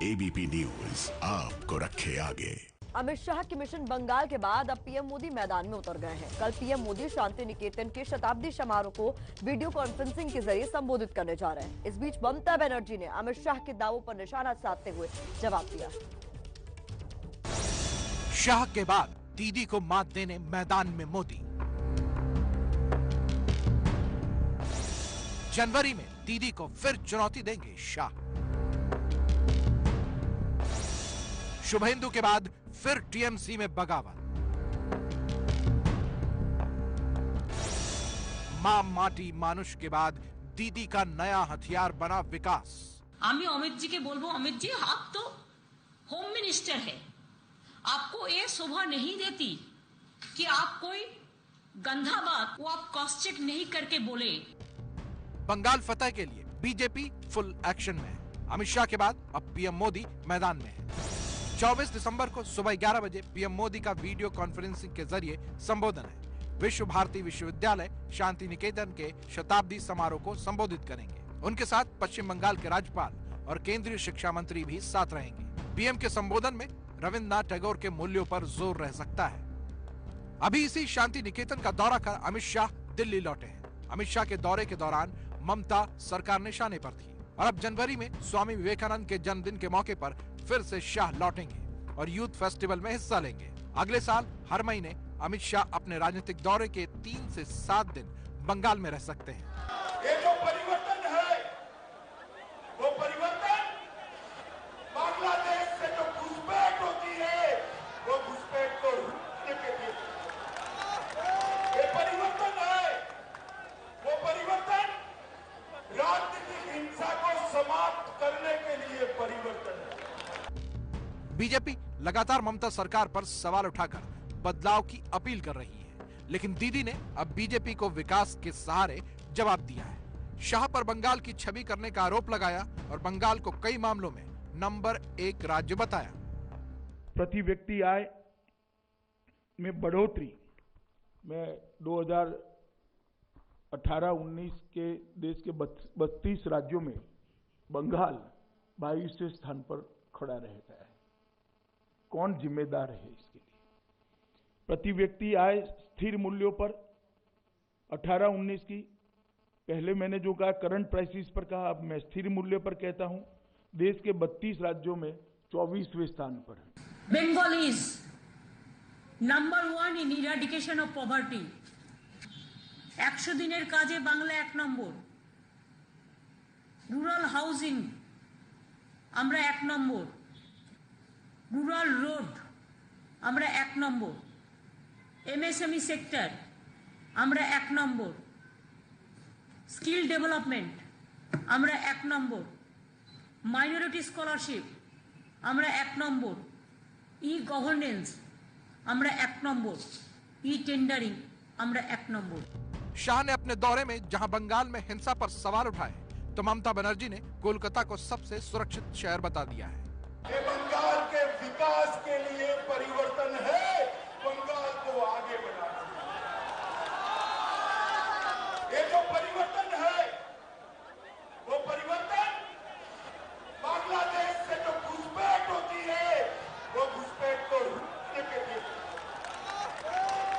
ABP news आपको रखे आगे। अमित शाह के मिशन बंगाल के बाद अब पीएम मोदी मैदान में उतर गए हैं। कल पीएम मोदी शांति निकेतन के शताब्दी समारोह को वीडियो कॉन्फ्रेंसिंग के जरिए संबोधित करने जा रहे हैं। इस बीच ममता बनर्जी ने अमित शाह के दावों पर निशाना साधते हुए जवाब दिया। शाह के बाद दीदी को मात देने मैदान में मोदी। जनवरी में दीदी को फिर चुनौती देंगे शाह। शुभेंदु के बाद फिर टीएमसी में बगावत। मां माटी मानुष के बाद दीदी का नया हथियार बना विकास। আমি अमित जी के बोलबो, अमित जी आप तो होम मिनिस्टर है, आपको ये शोभा नहीं देती कि आप कोई गंदा बात वो आप क्रॉस चेक नहीं करके बोले। बंगाल फतह के लिए बीजेपी फुल एक्शन में है। अमित शाह के बाद अब पीएम मोदी मैदान में है। 24 दिसंबर को सुबह 11 बजे पीएम मोदी का वीडियो कॉन्फ्रेंसिंग के जरिए संबोधन है। विश्व भारती विश्वविद्यालय शांति निकेतन के शताब्दी समारोह को संबोधित करेंगे। उनके साथ पश्चिम बंगाल के राज्यपाल और केंद्रीय शिक्षा मंत्री भी साथ रहेंगे। पीएम के संबोधन में रविन्द्रनाथ टैगोर के मूल्यों पर जोर रह सकता है। अभी इसी शांति निकेतन का दौरा कर अमित शाह दिल्ली लौटे हैं। अमित शाह के दौरे के दौरान ममता सरकार निशाने पर थी और अब जनवरी में स्वामी विवेकानंद के जन्मदिन के मौके पर फिर से शाह लौटेंगे और यूथ फेस्टिवल में हिस्सा लेंगे। अगले साल हर महीने अमित शाह अपने राजनीतिक दौरे के 3 से 7 दिन बंगाल में रह सकते हैं। ये जो परिवर्तन है, वो परिवर्तन बांग्लादेश से जो घुसपैठ होती है, वो घुसपैठ को रोकने के लिए ये परिवर्तन है। वो परिवर्तन राजनीतिक हिंसा को समाप्त करने के लिए परिवर्तन है। बीजेपी लगातार ममता सरकार पर सवाल उठाकर बदलाव की अपील कर रही है, लेकिन दीदी ने अब बीजेपी को विकास के सहारे जवाब दिया है। शाह पर बंगाल की छवि करने का आरोप लगाया और बंगाल को कई मामलों में नंबर 1 राज्य बताया। प्रति व्यक्ति आय में बढ़ोतरी में 2018-19 के देश के 32 राज्यों में बंगाल 22वें स्थान पर खड़ा रहता है। कौन जिम्मेदार है इसके लिए? प्रति व्यक्ति आय स्थिर मूल्यों पर 18-19 की, पहले मैंने जो कहा करंट प्राइसेस पर कहा, अब मैं स्थिर मूल्य पर कहता हूं। देश के 32 राज्यों में 24वें स्थान पर है। Bengal is number 1 in eradication of poverty। 100 দিনের কাজে বাংলা 1 নম্বর। রুরাল হাউজিং আমরা 1 নম্বর। রুরাল রোড আমরা 1 নম্বর। এমএসএমই সেক্টর আমরা 1 নম্বর। স্কিল ডেভেলপমেন্ট আমরা 1 নম্বর। মাইনরিটি স্কলারশিপ আমরা 1 নম্বর। ই গভর্নেন্স আমরা 1 নম্বর। ই টেंडरिंग আমরা 1 নম্বর। शाह ने अपने दौरे में जहां बंगाल में हिंसा पर सवाल उठाए, तो ममता बनर्जी ने कोलकाता को सबसे सुरक्षित शहर बता दिया है। ये बंगाल के विकास के लिए परिवर्तन है, बंगाल को आगे बढ़ाना। ये जो परिवर्तन है, वो परिवर्तन बांग्लादेश से जो घुसपैठ होती है, वो घुसपैठ को रोकने के लिए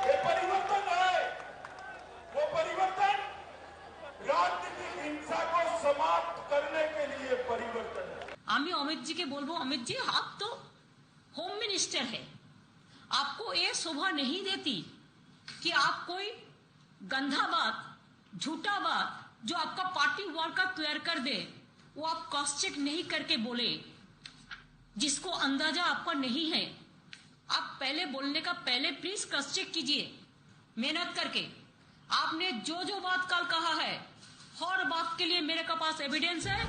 ये परिवर्तन है। वो परिवर्तन राजनीतिक हिंसा को समाप्त करने के लिए परिवर्तन है। আমি अमित जी के बोलबो, अमित जी आप तो होम मिनिस्टर है, आपको ये शोभा नहीं देती कि आप कोई गंदा बात, झूठा बात जो आपका पार्टी वर्कर तैयार कर दे, वो आप क्रॉस चेक नहीं करके बोले, जिसको अंदाजा आपका नहीं है। आप पहले बोलने का पहले प्लीज क्रॉस चेक कीजिए मेहनत करके। आपने जो जो बात कल कहा है, हर बात के लिए मेरे पास एविडेंस है।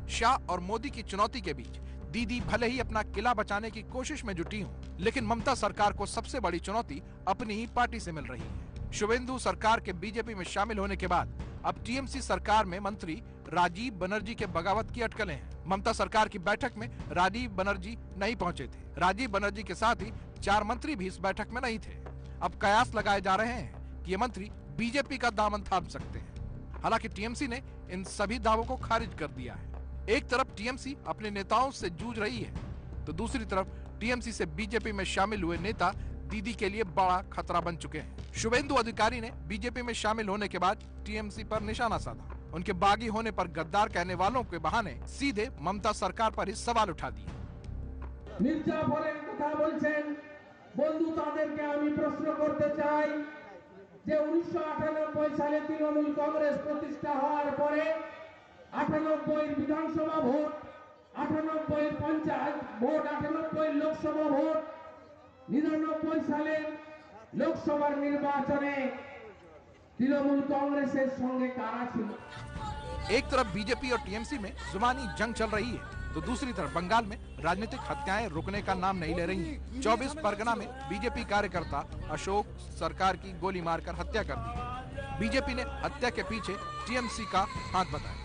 शाह और मोदी की चुनौती के बीच दीदी भले ही अपना किला बचाने की कोशिश में जुटी हों, लेकिन ममता सरकार को सबसे बड़ी चुनौती अपनी ही पार्टी से मिल रही है। शुभेंदु सरकार के बीजेपी में शामिल होने के बाद अब टीएमसी सरकार में मंत्री राजीव बनर्जी के बगावत की अटकलें हैं। ममता सरकार की बैठक में राजीव बनर्जी नहीं पहुंचे थे। राजीव बनर्जी के साथ ही 4 मंत्री भी इस बैठक में नहीं थे। अब कयास लगाए जा रहे हैं कि ये मंत्री बीजेपी का दामन थाम सकते हैं। हालांकि टीएमसी ने इन सभी दावों को खारिज कर दिया है। एक तरफ टीएमसी अपने नेताओं से जूझ रही है, तो दूसरी तरफ टीएमसी से बीजेपी में शामिल हुए नेता दीदी के लिए बड़ा खतरा बन चुके हैं। शुभेंदु अधिकारी ने बीजेपी में शामिल होने के बाद टीएमसी पर निशाना साधा। उनके बागी होने पर गद्दार कहने वालों के बहाने सीधे ममता सरकार पर ही सवाल उठा दिए। মির্জাফরের কথা বলছেন, বন্ধু তাদেরকে আমি প্রশ্ন করতে চাই যে 1998 সালে তৃণমূল কংগ্রেস প্রতিষ্ঠা হওয়ার পরে 98 বিধানসভা vote, 98 panchayat vote, 98 Lok Sabha vote, 99 সালের লোকসভার নির্বাচনে তৃণমূল কংগ্রেসের সঙ্গে কারা ছিল। एक तरफ बीजेपी और टीएमसी में जुबानी जंग चल रही है, तो दूसरी तरफ बंगाल में राजनीतिक हत्याएं रुकने का नाम नहीं ले रही। 24 परगना में बीजेपी कार्यकर्ता अशोक सरकार की गोली मारकर हत्या कर दी। बीजेपी ने हत्या के पीछे टीएमसी का हाथ बताया।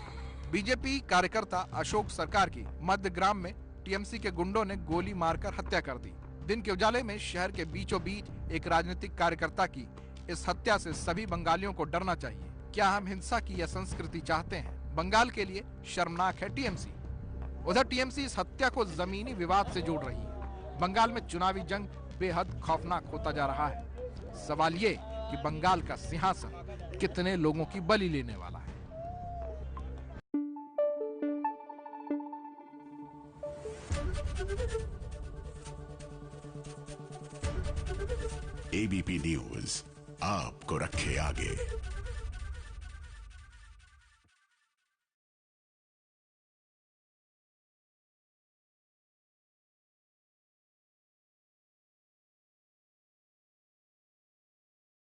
बीजेपी कार्यकर्ता अशोक सरकार की मध्यग्राम में टीएमसी के गुंडों ने गोली मारकर हत्या कर दी। दिन के उजाले में शहर के बीचों बीच एक राजनीतिक कार्यकर्ता की इस हत्या से सभी बंगालियों को डरना चाहिए। क्या हम हिंसा की यह संस्कृति चाहते हैं? बंगाल के लिए शर्मनाक है टीएमसी। उधर टीएमसी इस हत्या को जमीनी विवाद से जोड़ रही है। बंगाल में चुनावी जंग बेहद खौफनाक होता जा रहा है। सवाल ये कि बंगाल का सिंहासन कितने लोगों की बलि लेने वाला है। एबीपी न्यूज आपको रखे आगे।